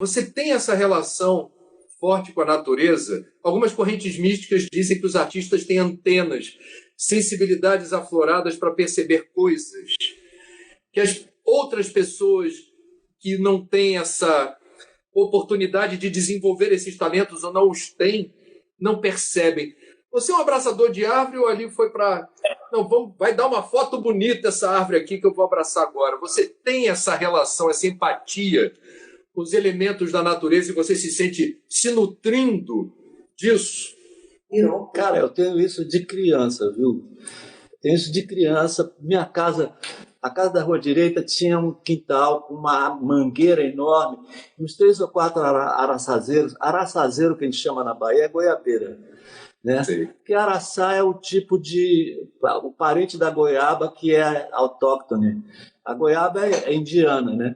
Você tem essa relação forte com a natureza? Algumas correntes místicas dizem que os artistas têm antenas, sensibilidades afloradas para perceber coisas que as outras pessoas que não têm essa oportunidade de desenvolver esses talentos ou não os têm, não percebem. Você é um abraçador de árvore ou ali foi para... Não, vai dar uma foto bonita essa árvore aqui que eu vou abraçar agora. Você tem essa relação, essa empatia com os elementos da natureza e você se sente se nutrindo disso? Não, cara, eu tenho isso de criança, viu? Tenho isso de criança. Minha casa, a casa da rua direita tinha um quintal com uma mangueira enorme, uns 3 ou 4 araçazeiros. Araçazeiro, que a gente chama na Bahia, é goiabeira, né? Sim. Porque araçá é o tipo de... o parente da goiaba que é autóctone. A goiaba é indiana, né?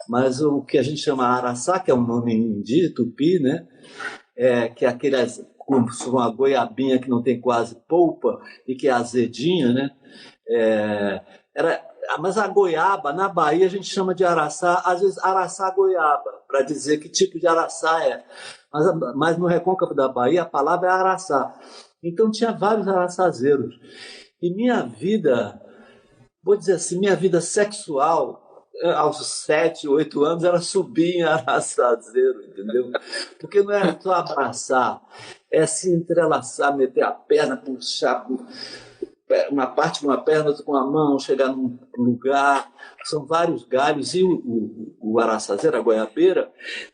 Mas o que a gente chama araçá, que é um nome indígena, tupi, né? Que é aquelas com uma goiabinha que não tem quase polpa e que é azedinha, né? Mas a goiaba, na Bahia, a gente chama de araçá, às vezes araçá goiaba, para dizer que tipo de araçá é. Mas no recôncavo da Bahia, a palavra é araçá. Então tinha vários araçazeiros. E minha vida, vou dizer assim, minha vida sexual, aos 7, 8 anos, era subir em araçazeiro, entendeu? Porque não era só abraçar, é se entrelaçar, meter a perna, puxar uma parte com uma perna, outra com a mão, chegar num lugar. São vários galhos. E o araçazeiro, a goiabeira,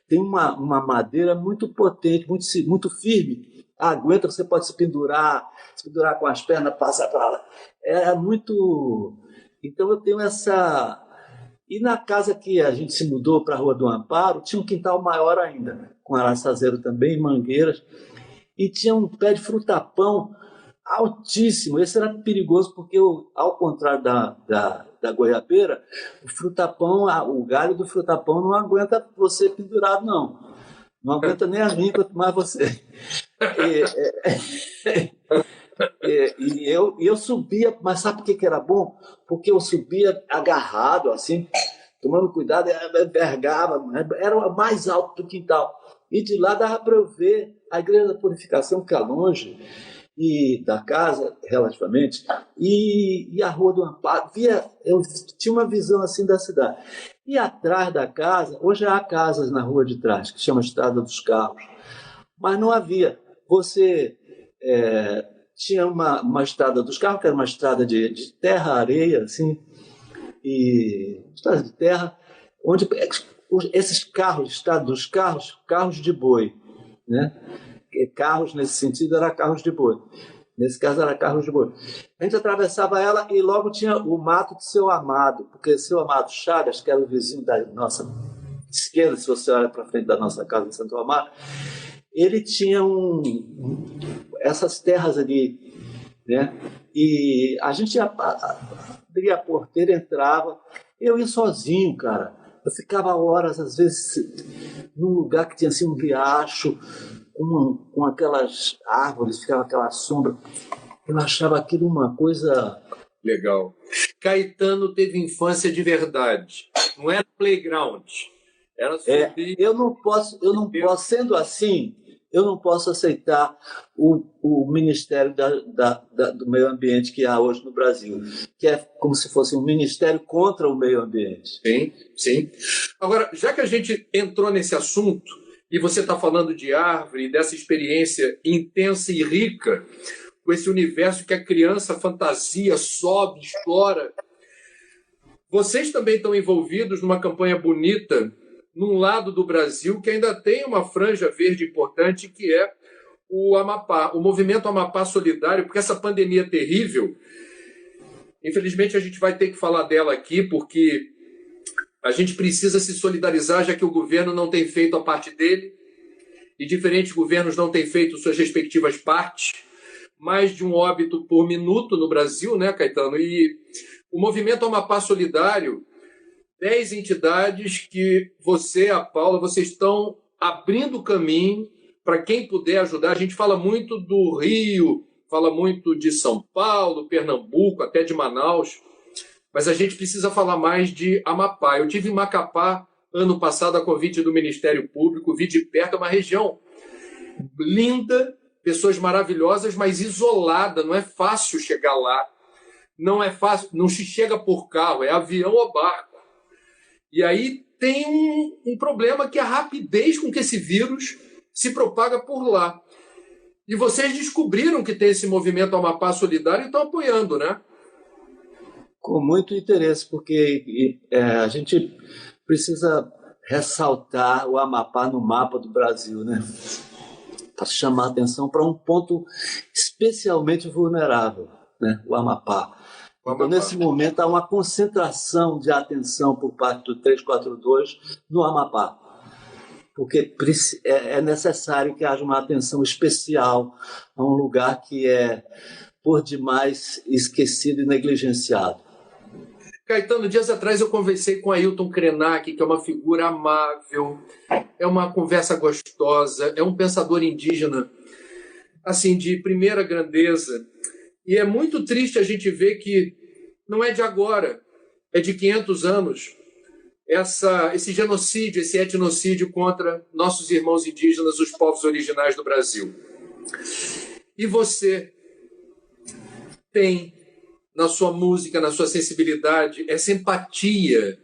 tem uma madeira muito potente, muito firme. Aguenta, você pode se pendurar com as pernas, passar para lá. É muito... Então eu tenho essa... E na casa que a gente se mudou para a Rua do Amparo, tinha um quintal maior ainda, com araçazeiro também, mangueiras, e tinha um pé de frutapão altíssimo. Esse era perigoso porque, ao contrário da goiabeira, o frutapão, o galho do frutapão não aguenta você pendurado, não. Não aguenta nem a mim, quanto mais você. E eu subia, mas sabe por que era bom? Porque eu subia agarrado, assim, tomando cuidado, envergava, era o mais alto do quintal. E de lá dava para eu ver a Igreja da Purificação, que é longe, e da casa, relativamente, e a Rua do Amparo. Eu tinha uma visão assim da cidade. E atrás da casa, hoje há casas na rua de trás, que chama Estrada dos Carros, mas não havia. Você tinha uma estrada dos carros, que era uma estrada de terra, areia, assim, e estrada de terra, onde esses carros, estrada dos carros, carros de boi, né? Carros, nesse sentido, eram carros de boi. Nesse caso, era carros de boi. A gente atravessava ela e logo tinha o mato de Seu Amado, porque Seu Amado Chagas, que era o vizinho da nossa esquerda, se você olha para frente da nossa casa em Santo Amaro, ele tinha essas terras ali, né? E a gente abria a porteira, entrava, eu ia sozinho, cara. Eu ficava horas, às vezes, num lugar que tinha assim um riacho, com aquelas árvores, ficava aquela sombra. Eu achava aquilo uma coisa... Legal. Caetano teve infância de verdade. Não era playground. Era subir... Eu não posso, sendo assim, eu não posso aceitar o Ministério do Meio Ambiente que há hoje no Brasil, que é como se fosse um ministério contra o meio ambiente. Sim, sim. Agora, já que a gente entrou nesse assunto, e você está falando de árvore, dessa experiência intensa e rica, com esse universo que a criança fantasia, sobe, explora, vocês também estão envolvidos numa campanha bonita num lado do Brasil que ainda tem uma franja verde importante, que é o Amapá, o movimento Amapá Solidário, porque essa pandemia é terrível. Infelizmente, a gente vai ter que falar dela aqui, porque a gente precisa se solidarizar, já que o governo não tem feito a parte dele, e diferentes governos não têm feito suas respectivas partes. Mais de um óbito por minuto no Brasil, né, Caetano? E o movimento Amapá Solidário, 10 entidades que você, a Paula, vocês estão abrindo caminho para quem puder ajudar. A gente fala muito do Rio, fala muito de São Paulo, Pernambuco, até de Manaus, mas a gente precisa falar mais de Amapá. Eu tive em Macapá ano passado a convite do Ministério Público, vi de perto, é uma região linda, pessoas maravilhosas, mas isolada, não é fácil chegar lá, não é fácil, não se chega por carro, é avião ou barco. E aí tem um problema que é a rapidez com que esse vírus se propaga por lá. E vocês descobriram que tem esse movimento Amapá Solidário e estão apoiando, né? Com muito interesse, porque a gente precisa ressaltar o Amapá no mapa do Brasil, né? Para chamar a atenção para um ponto especialmente vulnerável, né? O Amapá. Então, nesse momento, há uma concentração de atenção por parte do 342 no Amapá, porque é necessário que haja uma atenção especial a um lugar que é, por demais, esquecido e negligenciado. Caetano, dias atrás eu conversei com Ailton Krenak, que é uma figura amável, é uma conversa gostosa, é um pensador indígena, assim, de primeira grandeza. E é muito triste a gente ver que não é de agora, é de 500 anos, esse genocídio, esse etnocídio contra nossos irmãos indígenas, os povos originais do Brasil. E você tem, na sua música, na sua sensibilidade, essa empatia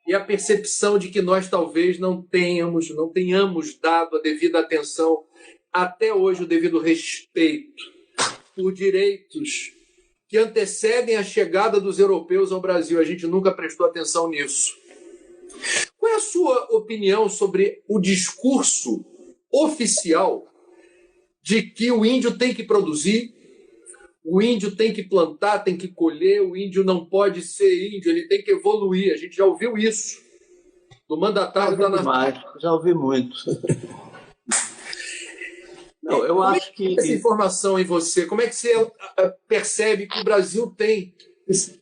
e a percepção de que nós talvez não tenhamos dado a devida atenção, até hoje o devido respeito por direitos que antecedem a chegada dos europeus ao Brasil. A gente nunca prestou atenção nisso. Qual é a sua opinião sobre o discurso oficial de que o índio tem que produzir, o índio tem que plantar, tem que colher, o índio não pode ser índio, ele tem que evoluir? A gente já ouviu isso do mandatário da nação. Já ouvi muito. Não, eu acho que essa informação em você, como é que você percebe que o Brasil tem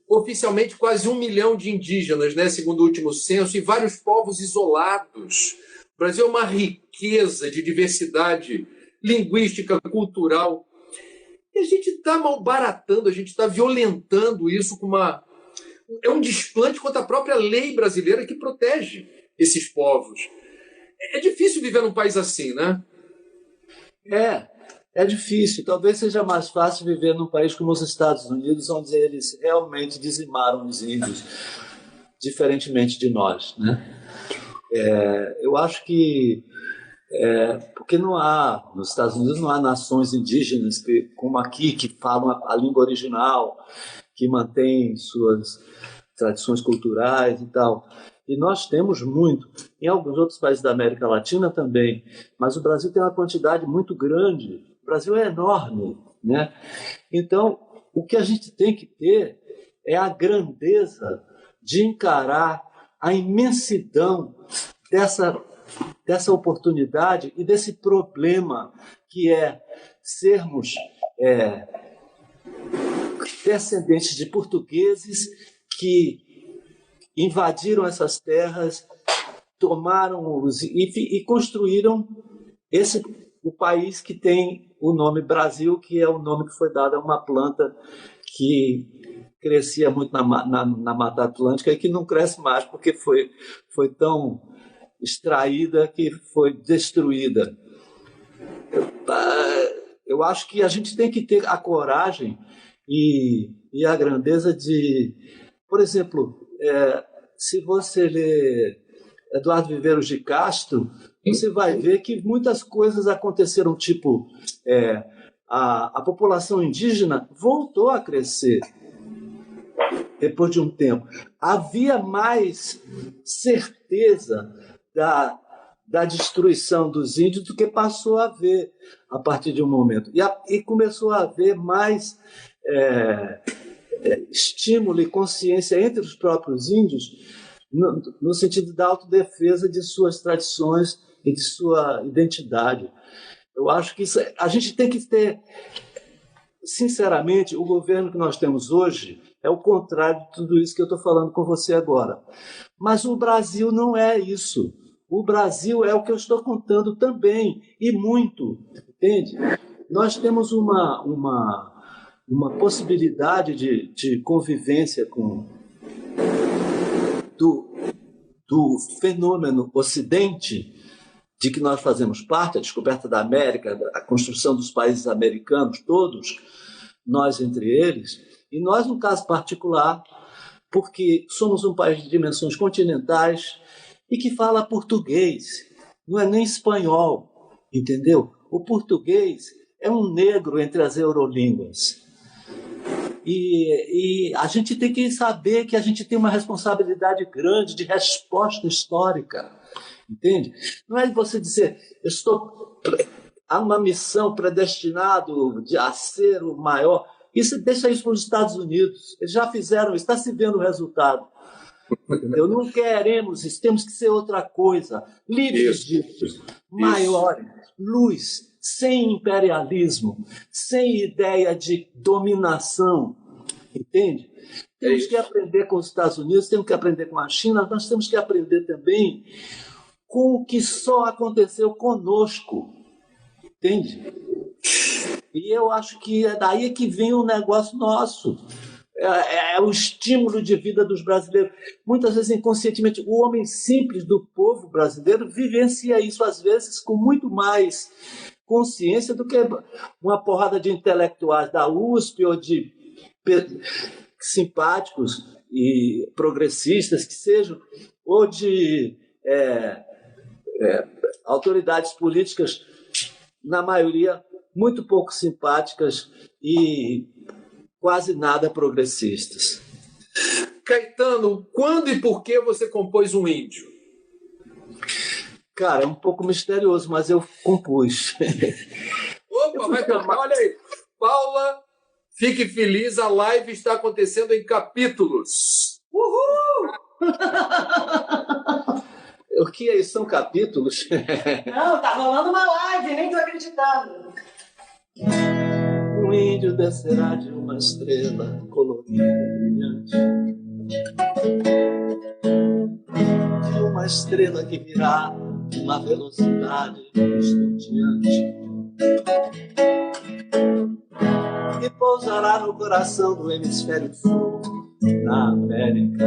oficialmente quase 1 milhão de indígenas, né, segundo o último censo, e vários povos isolados? O Brasil é uma riqueza de diversidade linguística, cultural. E a gente está malbaratando, a gente está violentando isso com é um desplante contra a própria lei brasileira que protege esses povos. É difícil viver num país assim, né? É difícil. Talvez seja mais fácil viver num país como os Estados Unidos, onde eles realmente dizimaram os índios, diferentemente de nós, né? Eu acho que porque nos Estados Unidos não há nações indígenas como aqui, que falam a língua original, que mantêm suas tradições culturais e tal. E nós temos muito, em alguns outros países da América Latina também, mas o Brasil tem uma quantidade muito grande, o Brasil é enorme, né? Então, o que a gente tem que ter é a grandeza de encarar a imensidão dessa oportunidade e desse problema que é sermos descendentes de portugueses que invadiram essas terras, tomaram-os e construíram o país que tem o nome Brasil, que é o nome que foi dado a uma planta que crescia muito na Mata Atlântica e que não cresce mais porque foi tão extraída que foi destruída. Eu acho que a gente tem que ter a coragem e a grandeza de... Por exemplo, se você ler Eduardo Viveiros de Castro, você vai ver que muitas coisas aconteceram, tipo, a população indígena voltou a crescer depois de um tempo. Havia mais certeza da destruição dos índios do que passou a haver a partir de um momento. E começou a haver mais estímulo e consciência entre os próprios índios no sentido da autodefesa de suas tradições e de sua identidade. Eu acho que a gente tem que ter, sinceramente, o governo que nós temos hoje é o contrário de tudo isso que eu estou falando com você agora. Mas o Brasil não é isso. O Brasil é o que eu estou contando também, e muito, entende? Nós temos uma possibilidade de convivência do fenômeno Ocidente, de que nós fazemos parte, a descoberta da América, a construção dos países americanos, todos, nós entre eles, e nós, no caso particular, porque somos um país de dimensões continentais e que fala português, não é nem espanhol, entendeu? O português é um negro entre as eurolínguas. E a gente tem que saber que a gente tem uma responsabilidade grande de resposta histórica, entende? Não é você dizer, eu estou a uma missão predestinado a ser o maior. Isso, deixa isso para os Estados Unidos. Eles já fizeram, está se vendo o resultado. Entendeu? Não queremos isso, temos que ser outra coisa. Livres disso, maiores, luz, sem imperialismo, sem ideia de dominação, entende? Temos que aprender com os Estados Unidos, temos que aprender com a China, nós temos que aprender também com o que só aconteceu conosco, entende? E eu acho que é daí que vem o negócio nosso. É o estímulo de vida dos brasileiros. Muitas vezes, inconscientemente, o homem simples do povo brasileiro vivencia isso, às vezes, com muito mais consciência do que uma porrada de intelectuais da USP ou de simpáticos e progressistas que sejam, ou de autoridades políticas, na maioria, muito pouco simpáticas e quase nada progressistas. Caetano, quando e por que você compôs um índio? Cara, é um pouco misterioso, mas eu compus. Opa, vai chamar. Olha aí. Paula, fique feliz, a live está acontecendo em capítulos. Uhul! O que é isso? São capítulos? Não, tá rolando uma live, nem tô acreditando. Um índio descerá de uma estrela colorida e brilhante, de uma estrela que virá uma velocidade estonteante e pousará no coração do hemisfério sul, na América,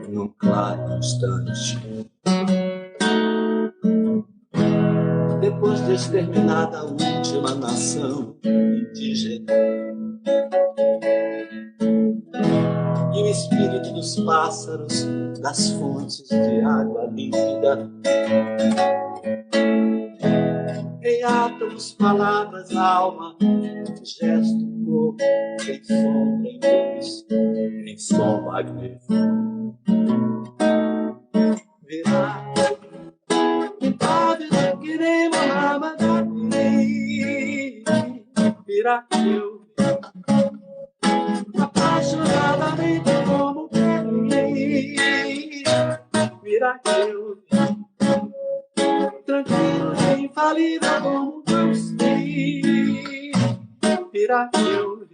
num claro instante. Depois de exterminada a última nação indígena, e o espírito dos pássaros, das fontes de água límpida, em átomos, palavras, alma, gesto, corpo, em sombra, em luz, em som magnífico, virá virá eu apaixonadamente como feliz, virá eu tranquilo e infalível como Deus, virá eu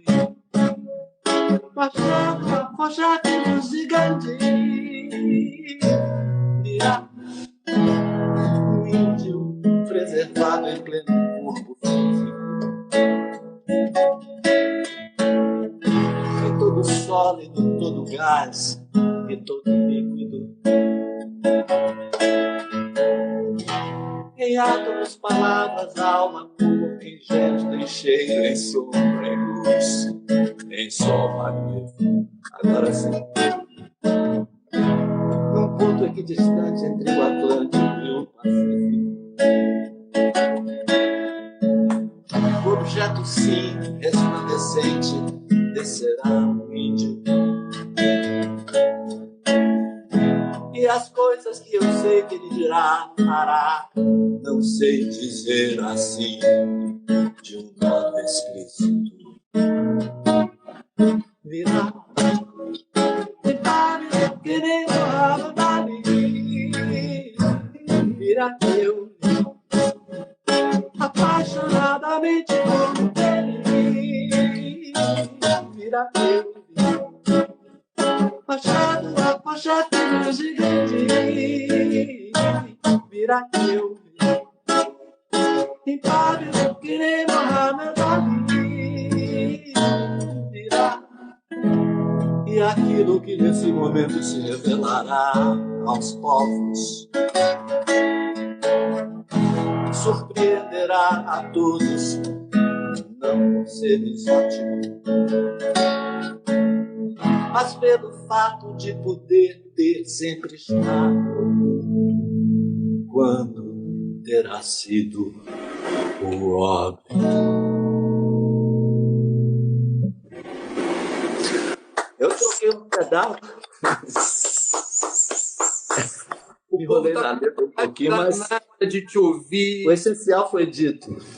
machado, afojado no gigante, virá o índio preservado em pleno corpo físico, em todo sólido, todo gás e todo líquido, em átomos, palavras, alma, cor, em gesto, em cheiro, em sombra, em luz, em sol magnífico. Agora sim, num ponto equidistante entre o Atlântico e o Pacífico, o objeto sim resplandecente descerá um índio, e as coisas que eu sei que ele dirá, fará, não sei dizer assim de um modo explícito, virá que nem uma virá eu apaixonadamente como ele, virá eu machado, afojado no gigante, virá eu impávido que nem Mohamed Ali, virá. E E aquilo que nesse momento se revelará aos povos surpreenderá a todos, não por ser exótico, mas pelo fato de poder ter sempre estado oculto, quando terá sido o óbvio. Eu troquei um pedaço. Me enrolei na letra um pouquinho, mas nada de te ouvir. o essencial foi dito.